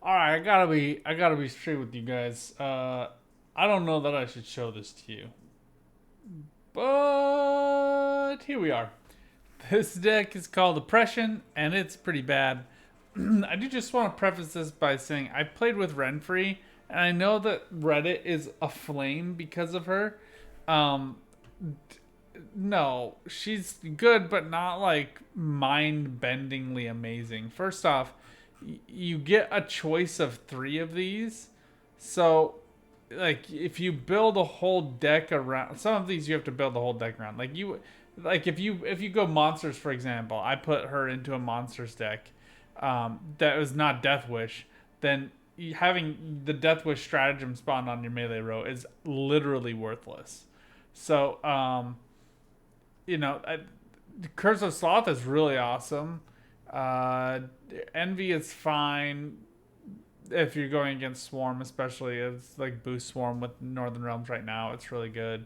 All right, I gotta be straight with you guys. I don't know that I should show this to you, but here we are. This deck is called Oppression, and it's pretty bad. I do just want to preface this by saying I played with Renfree, and I know that Reddit is aflame because of her. Um, no, she's good, but not like mind-bendingly amazing. First off, you get a choice of 3 of these, so like if you build a whole deck around some of these, you have to build the whole deck around. Like if you go monsters, for example, I put her into a monsters deck that was not Death Wish, then having the Death Wish stratagem spawned on your melee row is literally worthless. So you know, Curse of Sloth is really awesome. Uh, Envy is fine if you're going against Swarm, especially. It's like boost Swarm with Northern Realms right now. It's really good.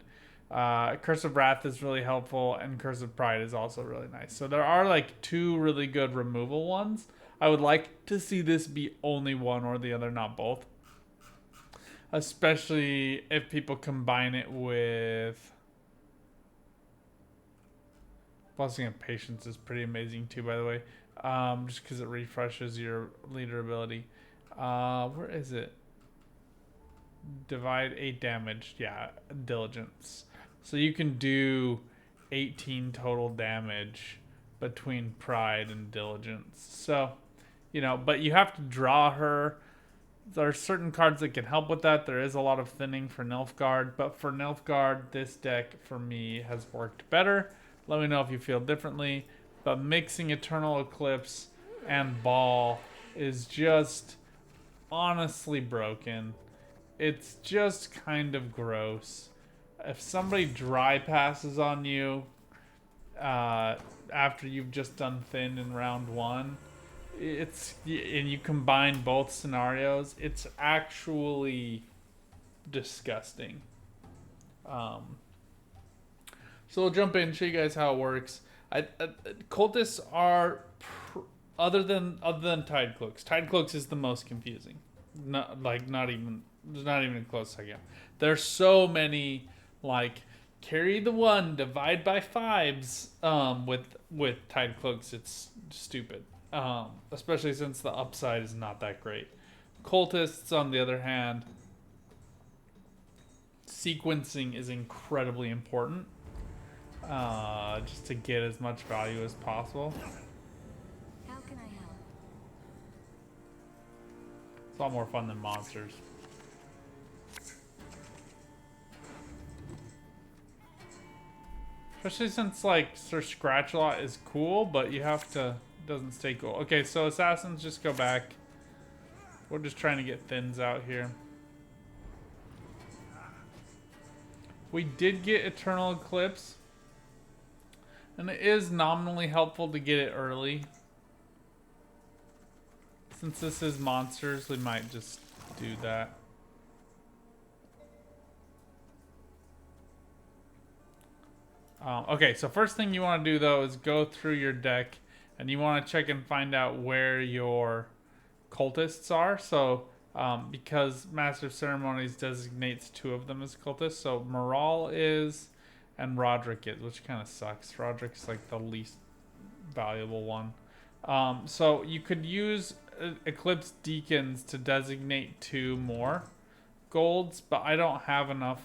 Curse of Wrath is really helpful, and Curse of Pride is also really nice. So there are like 2 really good removal ones. I would like to see this be only one or the other, not both. Especially if people combine it with Blessing of Patience is pretty amazing too, by the way. Just because it refreshes your leader ability. Where is it? Divide 8 damage. Yeah, Diligence. So you can do 18 total damage between Pride and Diligence. So, you know, but you have to draw her. There are certain cards that can help with that. There is a lot of thinning for Nilfgaard, but for Nilfgaard, this deck for me has worked better. Let me know if you feel differently. But mixing Eternal Eclipse and Ball is just honestly broken. It's just kind of gross. If somebody dry passes on you after you've just done thin in round 1, and you combine both scenarios, it's actually disgusting. Um, so we'll jump in and show you guys how it works. Cultists are other than Tide Cloaks. Tide Cloaks is the most confusing. Not even there's not even a close second. There's so many like carry the 1, divide by 5s. With Tide Cloaks, it's stupid. Especially since the upside is not that great. Cultists, on the other hand, sequencing is incredibly important. Just to get as much value as possible. How can I help? It's a lot more fun than monsters. Especially since like Sir Scratchlot is cool, but you have to doesn't stay cool. Okay, so assassins just go back. We're just trying to get thins out here. We did get Eternal Eclipse. And it is nominally helpful to get it early. Since this is monsters, we might just do that. Okay, so first thing you want to do though is go through your deck and you want to check and find out where your cultists are. So because Master of Ceremonies designates 2 of them as cultists, so Moral is and Roderick is, which kind of sucks. Roderick's like the least valuable one. So you could use Eclipse Deacons to designate 2 more golds, but I don't have enough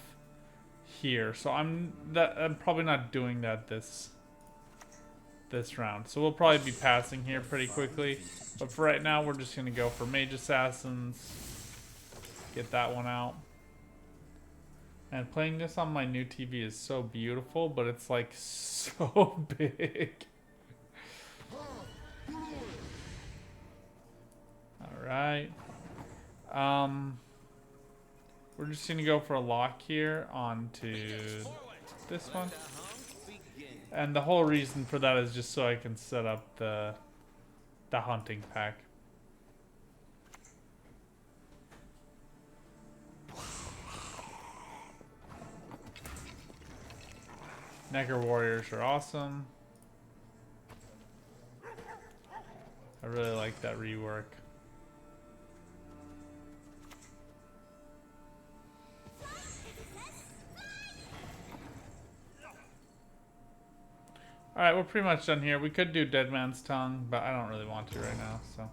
here, so I'm probably not doing that this round. So we'll probably be passing here pretty quickly. But for right now, we're just gonna go for Mage Assassins. Get that one out. And playing this on my new TV is so beautiful, but it's like so big. Alright. We're just gonna go for a lock here onto this one. And the whole reason for that is just so I can set up the hunting pack. Necker Warriors are awesome. I really like that rework. Alright, we're pretty much done here. We could do Dead Man's Tongue, but I don't really want to right now, so.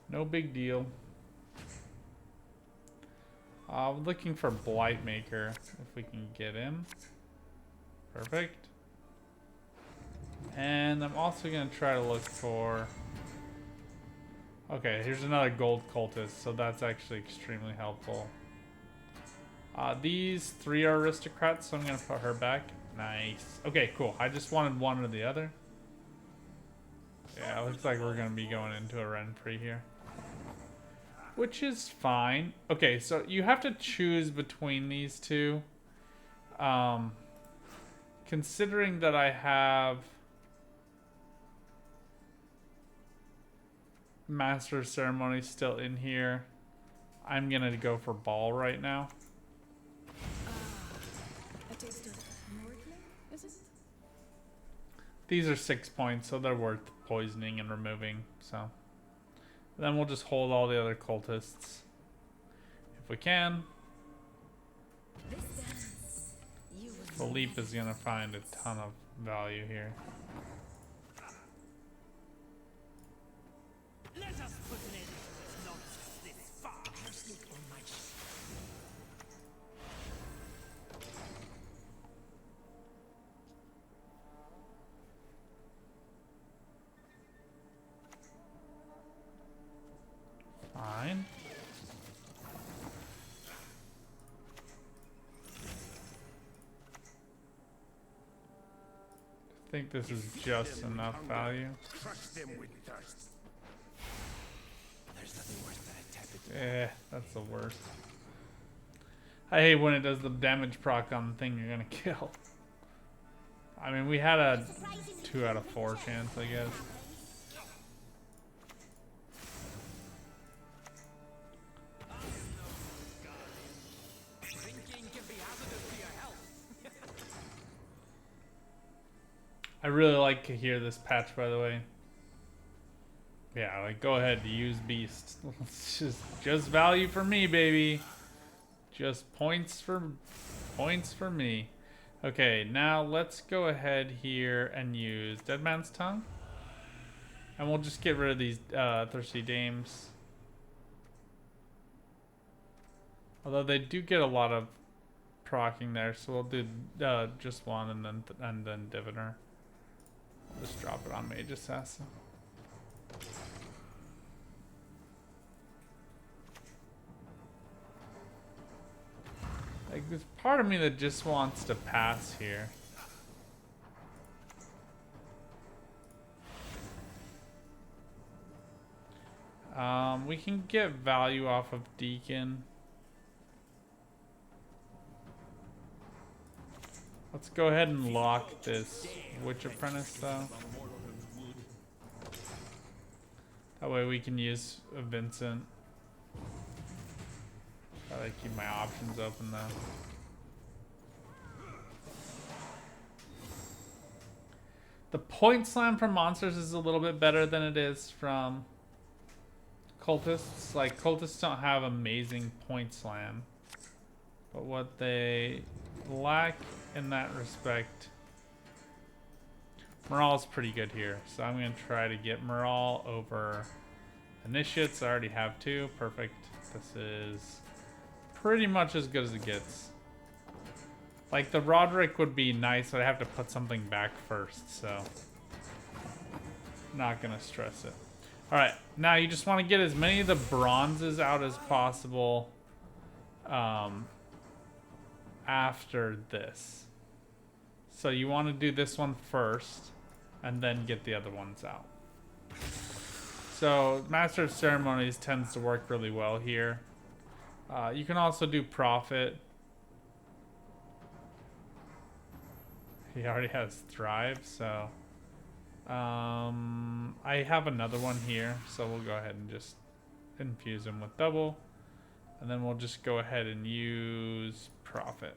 No big deal. I'm looking for Blightmaker, if we can get him. Perfect. And I'm also going to try to look for... Okay, here's another gold cultist, so that's actually extremely helpful. These 3 are aristocrats, so I'm going to put her back. Nice. Okay, cool. I just wanted one or the other. Yeah, it looks like we're going to be going into a Renfrey here. Which is fine. Okay, so you have to choose between these two. Considering that I have Master of Ceremony still in here, I'm gonna go for Ball right now. A taste of Nordling, is it? These are 6 points, so they're worth poisoning and removing, so. Then we'll just hold all the other cultists. If we can. This dance, you will Philippe is gonna find a ton of value here. Let us put an end to this nonsense this far. On my Fine. I think this is just enough value. crush them with thirst. There's nothing worse than a tepid. That's the worst. I hate when it does the damage proc on the thing you're gonna kill. I mean, we had a 2 out of 4 chance, I guess. I really like to hear this patch, by the way. Yeah, like, go ahead, use Beast. It's just value for me, baby. Just points for me. Okay, now let's go ahead here and use Dead Man's Tongue. And we'll just get rid of these Thirsty Dames. Although they do get a lot of proccing there, so we'll do just one and then Diviner. I'll just drop it on Mage Assassin. Like, there's part of me that just wants to pass here. We can get value off of Deacon. Let's go ahead and lock this Witch Apprentice, though. That way we can use a Vincent. Gotta keep my options open, though. The point slam from monsters is a little bit better than it is from cultists. Like, cultists don't have amazing point slam. But what they lack in that respect, Morale's pretty good here. So I'm going to try to get Morale over Initiates. I already have 2. Perfect. This is pretty much as good as it gets. Like, the Roderick would be nice, but I have to put something back first, so not gonna stress it. Alright, now you just want to get as many of the bronzes out as possible after this. So you want to do this one first and then get the other ones out. So Master of Ceremonies tends to work really well here. You can also do Prophet. He already has Thrive, so I have another one here, so we'll go ahead and just infuse him with double, and then we'll just go ahead and use Prophet.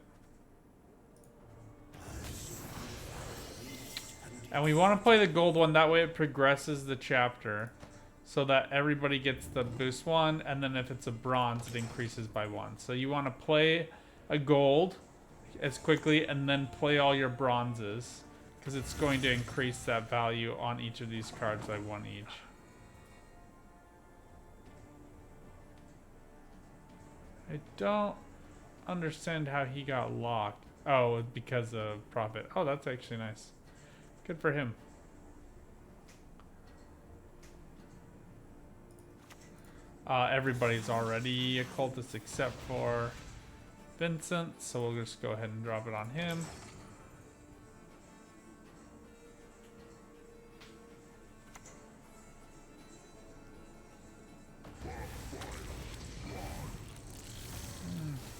And we want to play the gold one, that way it progresses the chapter. so that everybody gets the boost 1, and then if it's a bronze, it increases by 1. So you want to play a gold as quickly and then play all your bronzes, because it's going to increase that value on each of these cards by 1 each. I don't understand how he got locked. Oh, because of profit. Oh, that's actually nice. Good for him. Everybody's already a cultist except for Vincent, so we'll just go ahead and drop it on him.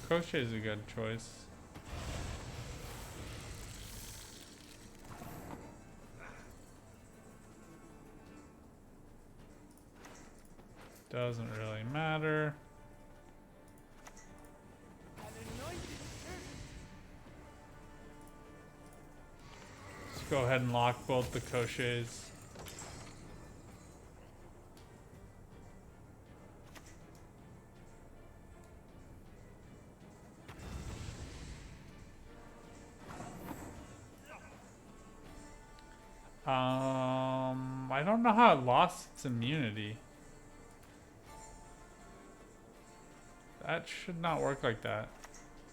Crochet is a good choice. Doesn't really matter. Let's go ahead and lock both the crochets. I don't know how it lost its immunity. That should not work like that,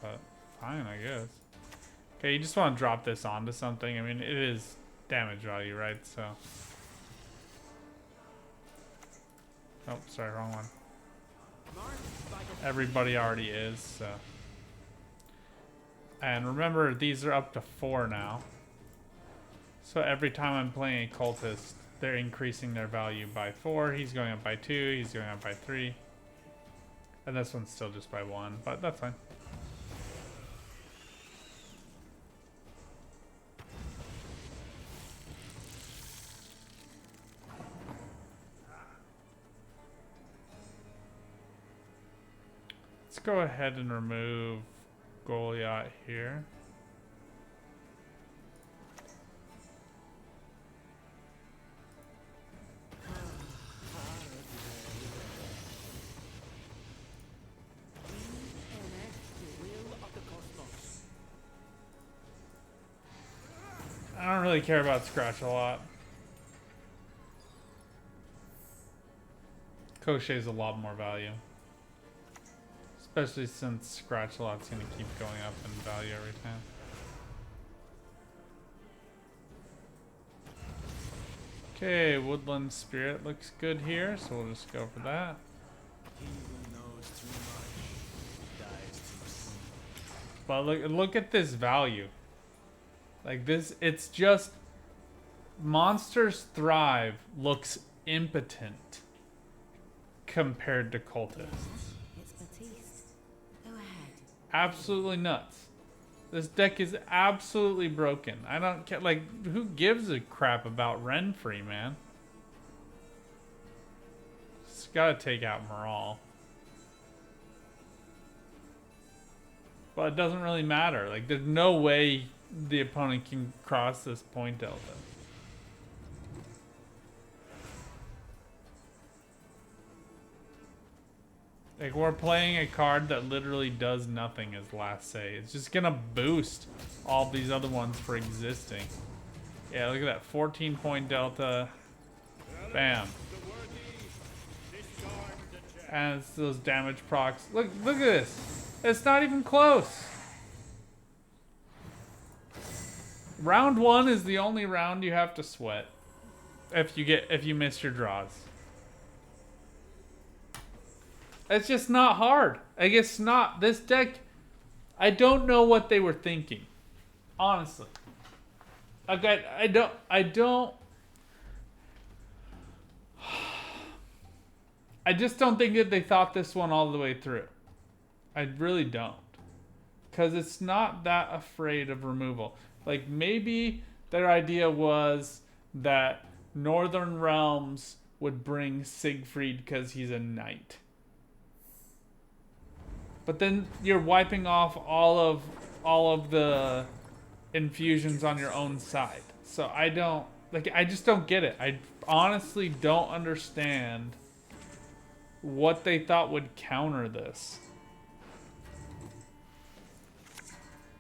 but fine, I guess. Okay, you just want to drop this onto something. I mean, it is damage value, right? So. Oh, sorry, wrong one. Everybody already is, so. And remember, these are up to 4 now. So every time I'm playing a cultist, they're increasing their value by 4. He's going up by 2. He's going up by 3. And this one's still just by 1, but that's fine. Let's go ahead and remove Goliath here. I don't really care about Scratch a lot. Crochet's a lot more value. Especially since Scratch a lot's gonna keep going up in value every time. Okay, Woodland Spirit looks good here, so we'll just go for that. But look at this value. Like this, it's just Monsters Thrive looks impotent compared to cultists. Absolutely nuts. This deck is absolutely broken. I don't care. Like, who gives a crap about Renfrey, man? Just gotta take out Moral. But it doesn't really matter. Like, there's no way the opponent can cross this point delta. Like, we're playing a card that literally does nothing as last say. It's just gonna boost all these other ones for existing. Yeah, look at that. 14-point delta. Bam. And it's those damage procs. Look at this. It's not even close. Round 1 is the only round you have to sweat. If you miss your draws. It's just not hard. I guess not. This deck, I don't know what they were thinking. Honestly. Okay, I just don't think that they thought this one all the way through. I really don't. Because it's not that afraid of removal. Like, maybe their idea was that Northern Realms would bring Siegfried because he's a knight. But then you're wiping off all of the infusions on your own side. So I don't Like, I just don't get it. I honestly don't understand what they thought would counter this.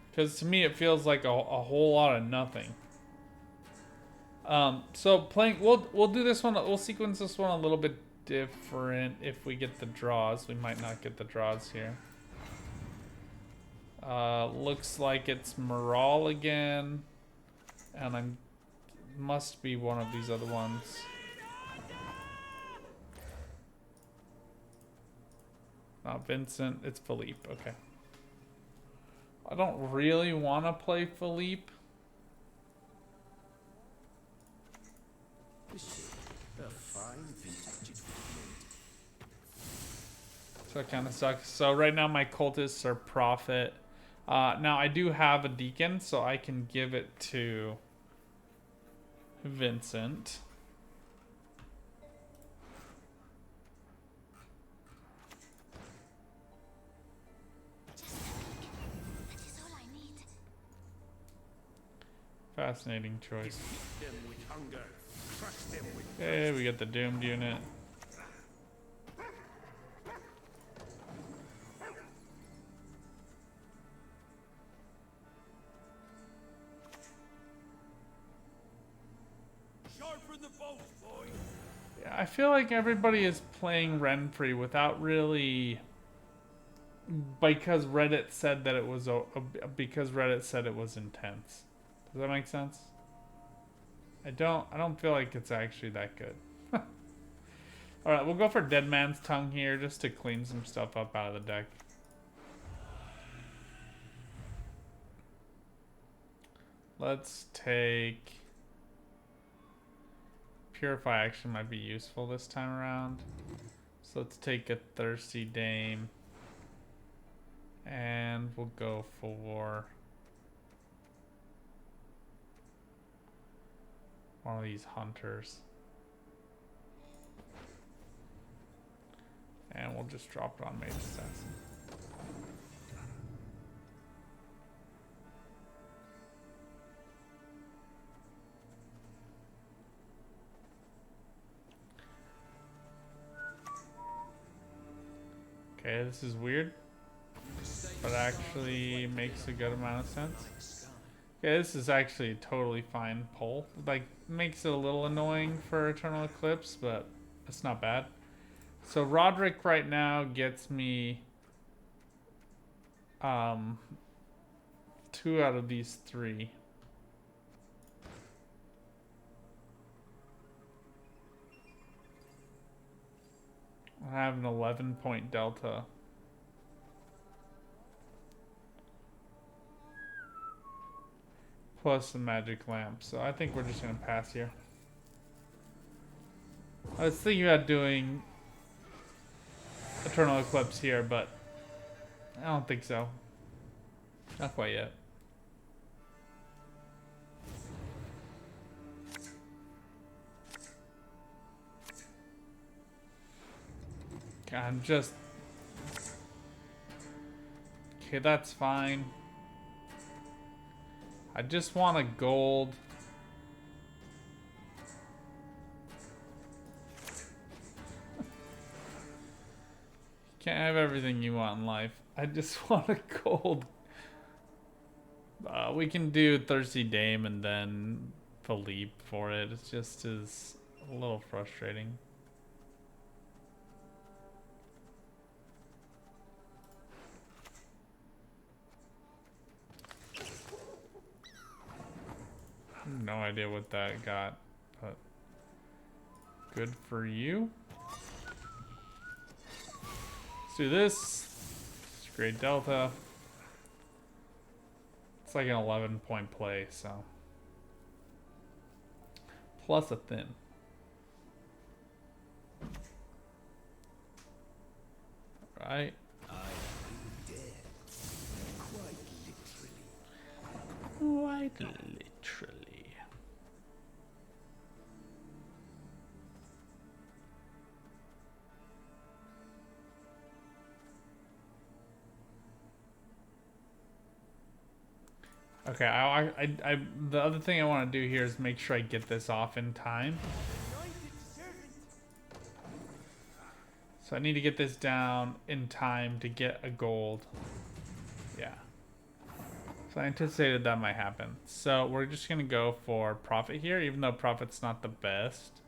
Because to me, it feels like a whole lot of nothing. So playing, we'll do this one. We'll sequence this one a little bit different if we get the draws. We might not get the draws here. Looks like it's Moral again, and I'm must be one of these other ones. Not Vincent. It's Philippe. Okay. I don't really want to play Philippe. So it kind of sucks. So right now my cultists are Prophet. Now I do have a Deacon, so I can give it to Vincent. Fascinating choice. Okay, we got the Doomed unit. Yeah, I feel like everybody is playing Renfrey without really, because Reddit said that it was because Reddit said it was intense. Does that make sense? I don't feel like it's actually that good. Alright, we'll go for Dead Man's Tongue here just to clean some stuff up out of the deck. Let's take... Purify action might be useful this time around. So let's take a Thirsty Dame. And we'll go for... one of these hunters. And we'll just drop it on Mage Assassin. Okay, this is weird, but actually makes a good amount of sense. Okay, this is actually a totally fine pull. Like, makes it a little annoying for Eternal Eclipse, but it's not bad. So Roderick right now gets me 2 out of these 3. I have an 11-point delta. Plus the magic lamp, so I think we're just gonna pass here. I was thinking about doing Eternal Eclipse here, but I don't think so. Not quite yet. Okay, I'm just... Okay, that's fine. I just want a gold. Can't have everything you want in life. I just want a gold. We can do Thirsty Dame and then Philippe for it. It just is a little frustrating. No idea what that got, but good for you. Let's do this. It's great delta. It's like an 11-point play, so. Plus a thin. Right. Quite literally. I Okay, the other thing I want to do here is make sure I get this off in time. So I need to get this down in time to get a gold. Yeah. So I anticipated that might happen. So we're just going to go for profit here, even though profit's not the best.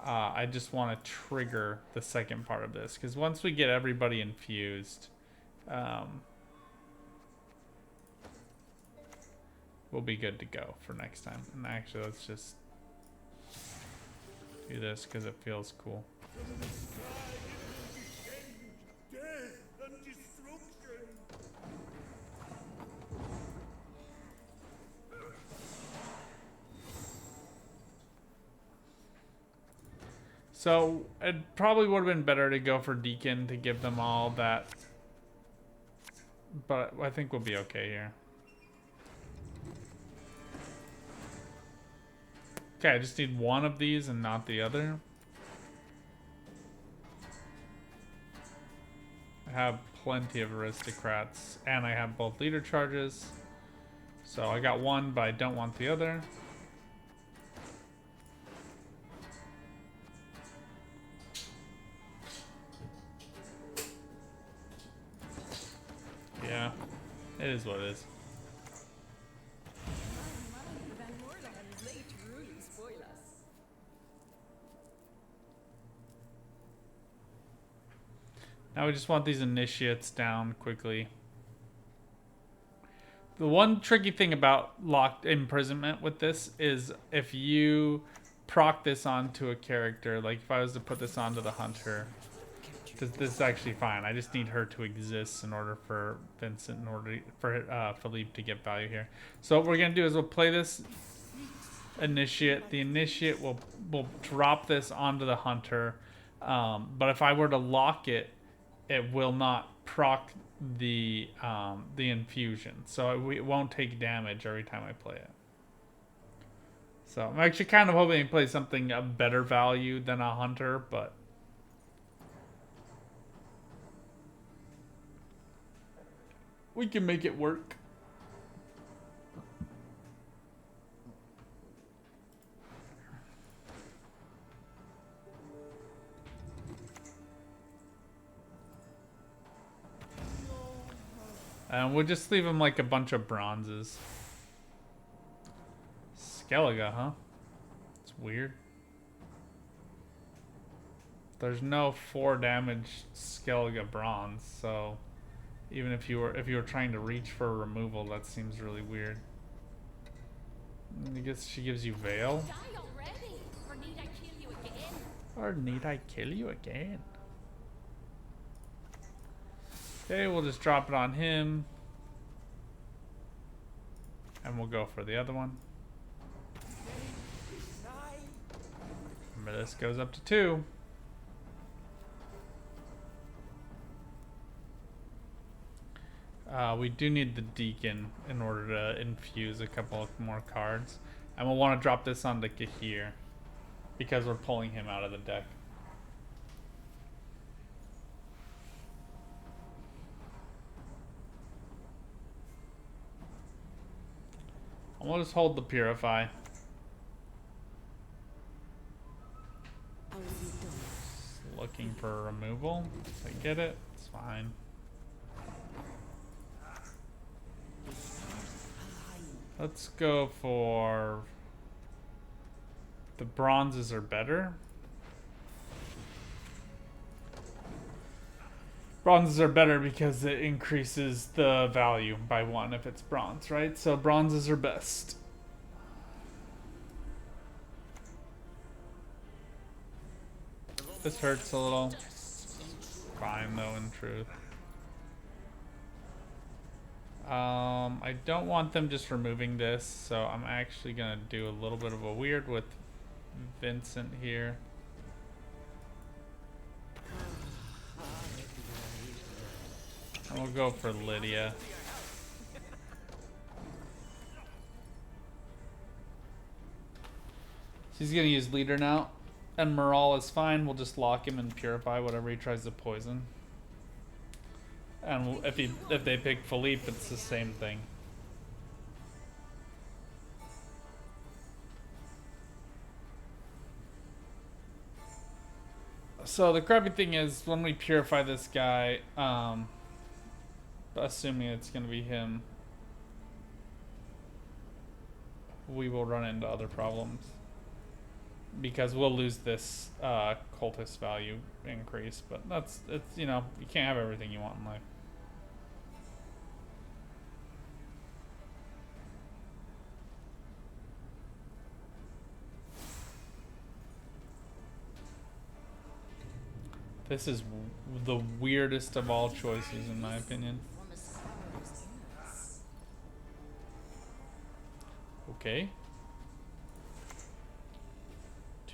I just want to trigger the second part of this, because once we get everybody infused, we'll be good to go for next time. And actually, let's just do this because it feels cool. So it probably would have been better to go for Deacon to give them all that, but I think we'll be okay here. Okay, I just need one of these and not the other. I have plenty of aristocrats, and I have both leader charges. So I got one, but I don't want the other. Yeah, it is what it is. Now we just want these initiates down quickly. The one tricky thing about locked imprisonment with this is if you proc this onto a character, like if I was to put this onto the hunter, this is actually fine. I just need her to exist in order for Vincent, in order for Philippe to get value here. So what we're gonna do is we'll play this initiate. The initiate will drop this onto the hunter, but if I were to lock it, it will not proc the infusion, so it won't take damage every time I play it. So I'm actually kind of hoping to play something of better value than a hunter, but we can make it work. We'll just leave him like a bunch of bronzes. Skellige, huh? It's weird. There's no 4 damage Skellige bronze, so even if you were trying to reach for a removal, that seems really weird. I guess she gives you Veil. Die already, or need I kill you again? Or need I kill you again? Okay, we'll just drop it on him. And we'll go for the other one. Remember, this goes up to 2. We do need the Deacon in order to infuse a couple of more cards. And we'll want to drop this onto Kahir, because we're pulling him out of the deck. And we'll just hold the Purify. Just looking for removal. If I get it, it's fine. Let's go for... the bronzes are better. Bronzes are better because it increases the value by 1 if it's bronze, right? So bronzes are best. This hurts a little. Fine though, in truth. I don't want them just removing this, so I'm actually gonna do a little bit of a weird with Vincent here. And we'll go for Lydia. She's gonna use leader now, and Moral is fine. We'll just lock him and purify whatever he tries to poison. And if they pick Philippe, it's the same thing. So the crappy thing is when we purify this guy, assuming it's going to be him, we will run into other problems. Because we'll lose this cultist value increase, but it's you know, you can't have everything you want in life. This is the weirdest of all choices, in my opinion. Okay.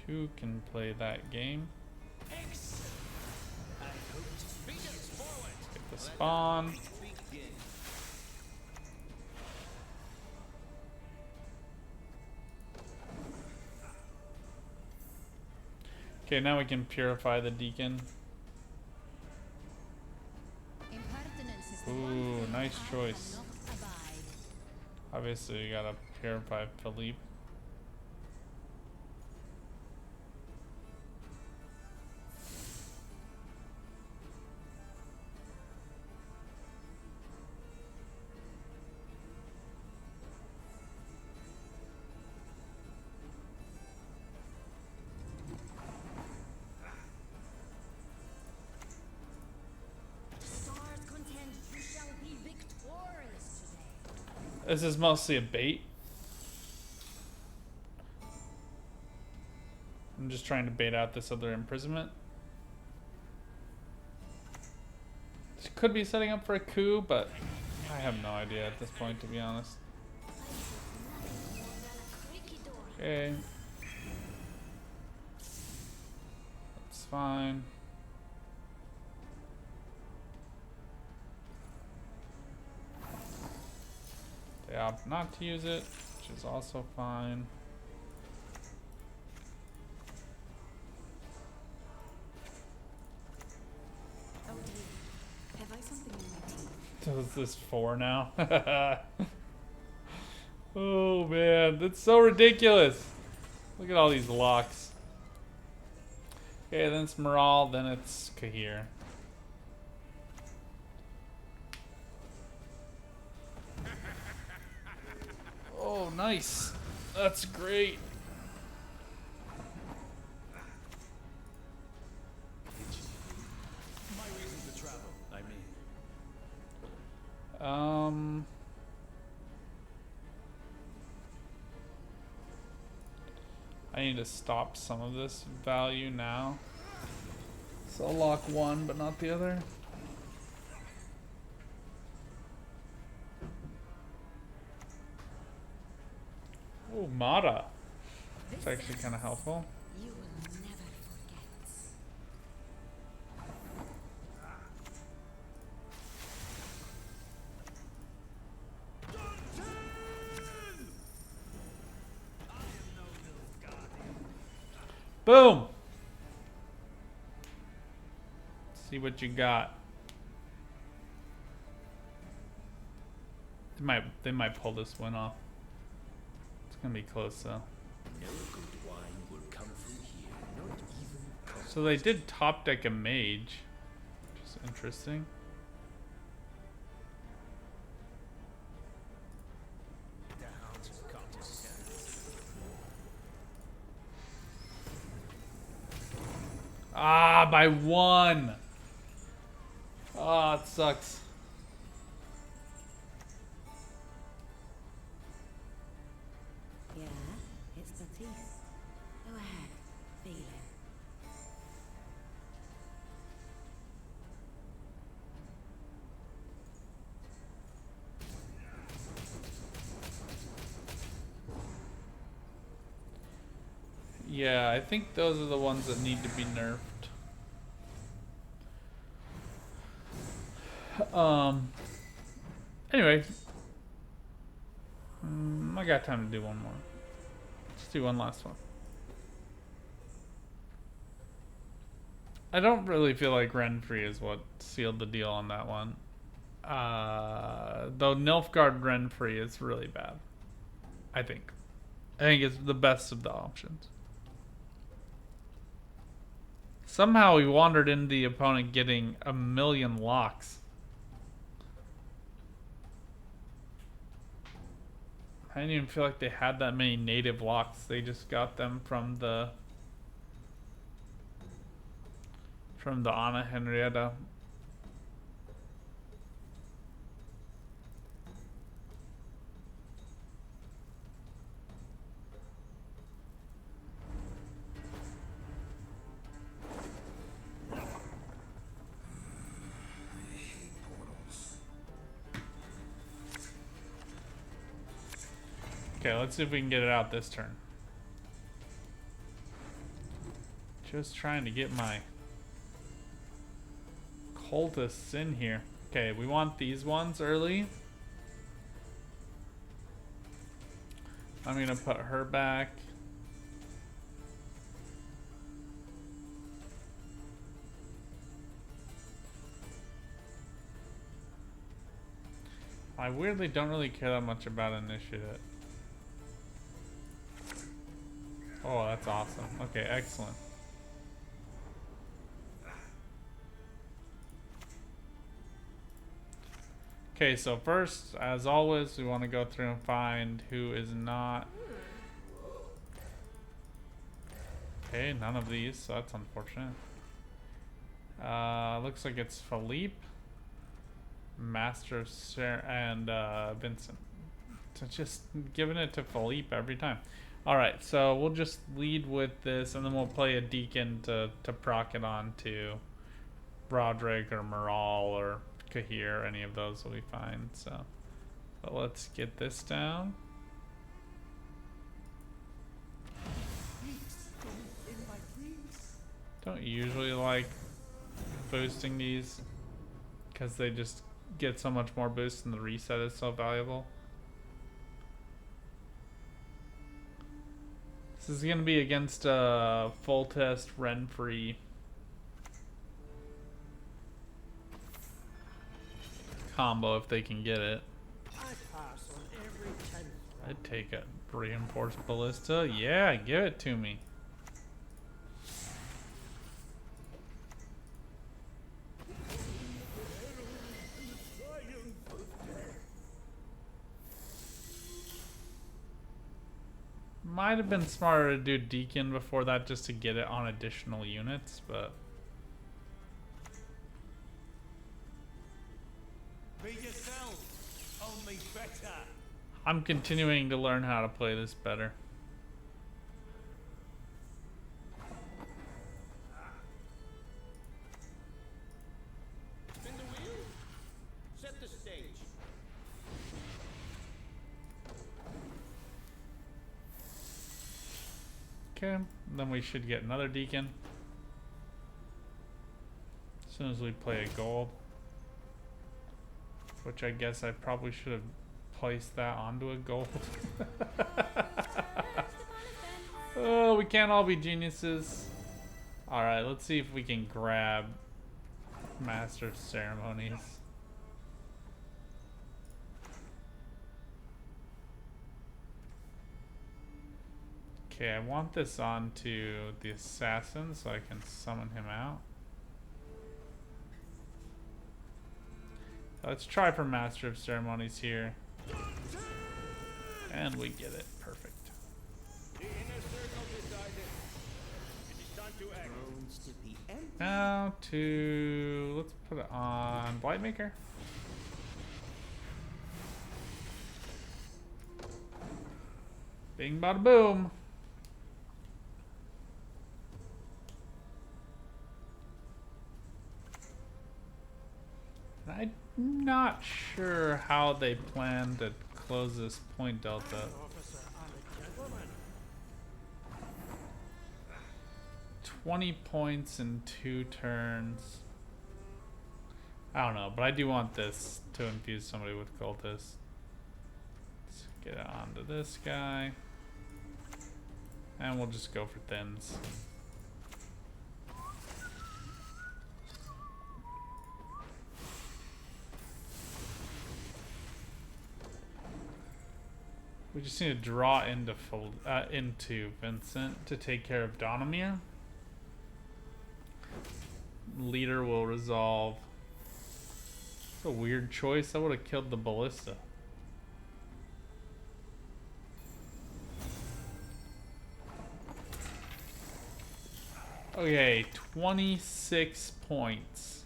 2 can play that game. Get the spawn. Okay, now we can purify the deacon. Ooh, nice choice. Obviously, you gotta purify Philippe. This is mostly a bait. I'm just trying to bait out this other imprisonment. This could be setting up for a coup, but I have no idea at this point, to be honest. Okay. That's fine. They opt not to use it, which is also fine. Have I something in my teeth? So is this 4 now? Oh man, that's so ridiculous. Look at all these locks. Okay, then it's Moral, then it's Kahir. Oh, nice. That's great. My reason to travel, I mean. I need to stop some of this value now. So I'll lock one, but not the other. Oh, Mata. It's actually kind of helpful. You will never forget. Boom! See what you got. They might pull this one off. It's gonna be close though. No good wine will come from here, not even So they did top deck a mage, which is interesting. Ah, by 1. Ah, it sucks. Yeah, it's Batiste. Go ahead, feel it. Yeah, I think those are the ones that need to be nerfed. Anyway. I got time to do one more. Let's do one last one. I don't really feel like Renfrey is what sealed the deal on that one. Though Nilfgaard Renfrey is really bad. I think it's the best of the options. Somehow we wandered into the opponent getting a million locks. I didn't even feel like they had that many native locks. They just got them from the Anna Henrietta. Okay, let's see if we can get it out this turn. Just trying to get my cultists in here. Okay, we want these ones early. I'm gonna put her back. I weirdly don't really care that much about initiative. Oh, that's awesome. Okay, excellent. Okay, so first, as always, we want to go through and find who is not. Okay, none of these, so that's unfortunate. Looks like it's Philippe, Master of and Vincent. So just giving it to Philippe every time. Alright, so we'll just lead with this, and then we'll play a Deacon to proc it on to Roderick or Moral or Kahir. Any of those will be fine. So, but let's get this down. Don't usually like boosting these because they just get so much more boost and the reset is so valuable. This is going to be against a full test Renfree combo if they can get it. I'd take a reinforced ballista. Yeah, give it to me. Might have been smarter to do Deacon before that just to get it on additional units, but Be yourself, only better. I'm continuing to learn how to play this better. Spin the wheel. Set the stage. Okay, then we should get another Deacon as soon as we play a gold, which I guess I probably should have placed that onto a gold. Oh, we can't all be geniuses. Alright, let's see if we can grab Master of Ceremonies. Okay, I want this onto the assassin so I can summon him out. Let's try for Master of Ceremonies here. And we get it. Perfect. The inner circle decided. It is time to act. Drones to the end. Now to... let's put it on Blightmaker. Bing bada boom. I'm not sure how they plan to close this point delta. Officer, I'm a gentleman. 20 points in 2 turns. I don't know, but I do want this to infuse somebody with cultists. Let's get it onto this guy. And we'll just go for thins. We just need to draw into Vincent to take care of Donomir. leader will resolve. It's a weird choice. I would have killed the ballista. Okay, 26 points.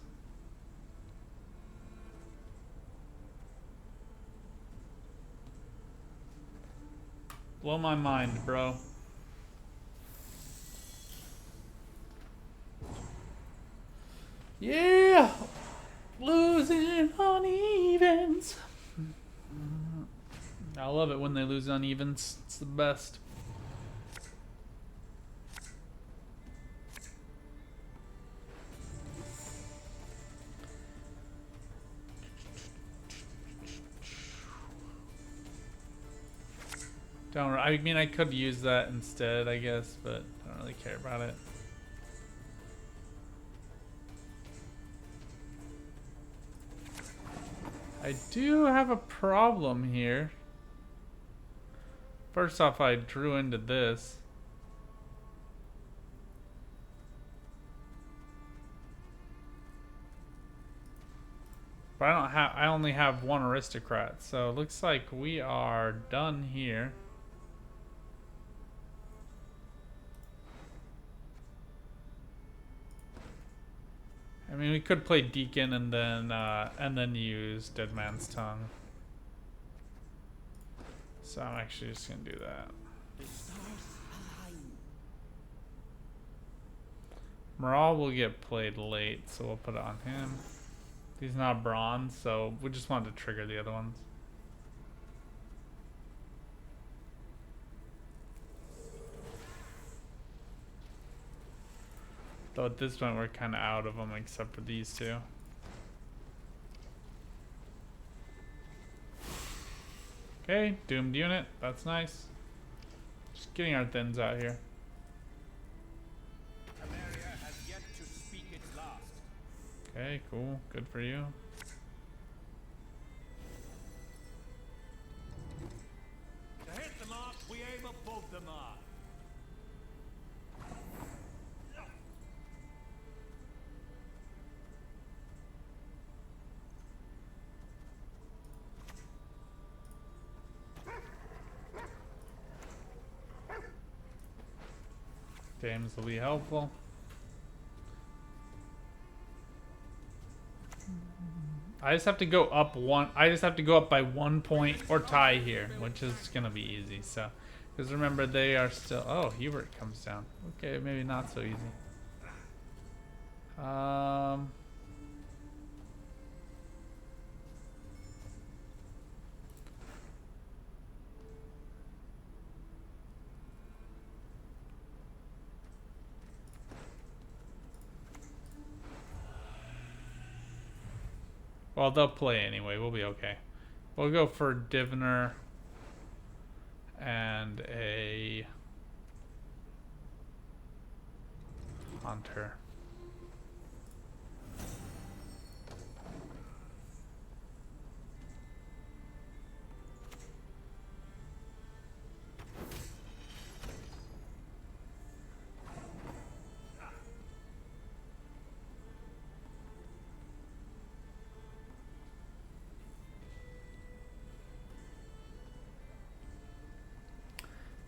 Blow my mind, bro. Yeah! Losing on evens. I love it when they lose on evens. It's the best. Don't. I mean, I could use that instead, I guess, but I don't really care about it. I do have a problem here. First off, I drew into this. But I don't have. I only have one aristocrat, so it looks like we are done here. I mean, we could play Deacon and then use Dead Man's Tongue. So I'm actually just gonna do that. Maral will get played late, so we'll put it on him. He's not bronze, so we just wanted to trigger the other ones. Though at this point we're kind of out of them except for these two. Okay, doomed unit. That's nice. Just getting our thins out here. Has yet to speak its last. Okay, cool. Good for you. To hit the mark, we aim above the mark. Dames will be helpful. I just have to go up one. I just have to go up by 1 point or tie here, which is gonna be easy. So, because remember they are still. Oh, Hubert comes down. Okay, maybe not so easy. Well, they'll play anyway. We'll be okay. We'll go for Diviner and a Hunter.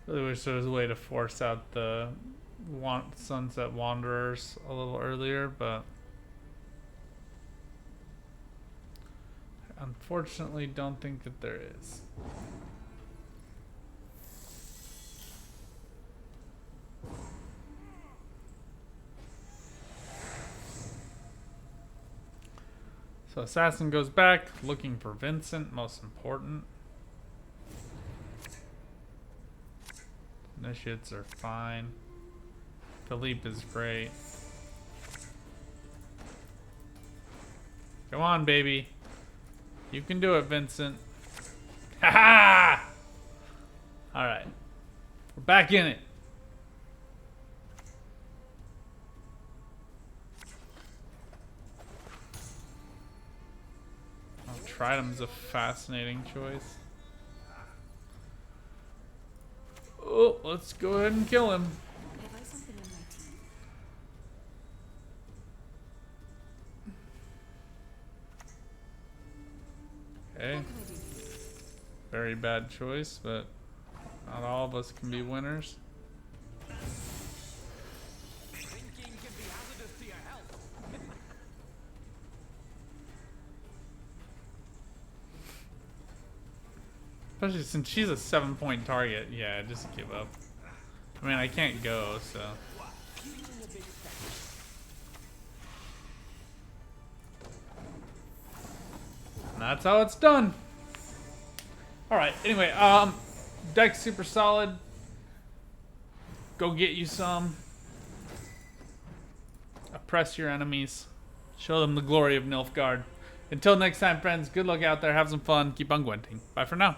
Really wish there was a way to force out the Sunset Wanderers a little earlier, but unfortunately don't think that there is. So Assassin goes back, looking for Vincent, most important. Initiates are fine. Philippe is great. Come on, baby. You can do it, Vincent. Ha ha! Alright. We're back in it. Tridim's a fascinating choice. Oh, let's go ahead and kill him. Have I something in my teeth? bad choice, but not all of us can be winners. Thinking can be hazardous to your health. Especially since she's a 7-point target. Yeah, just give up. I mean, I can't go, so. And that's how it's done. Alright, anyway, deck's super solid. Go get you some. Oppress your enemies. Show them the glory of Nilfgaard. Until next time, friends, good luck out there. Have some fun. Keep on Gwenting. Bye for now.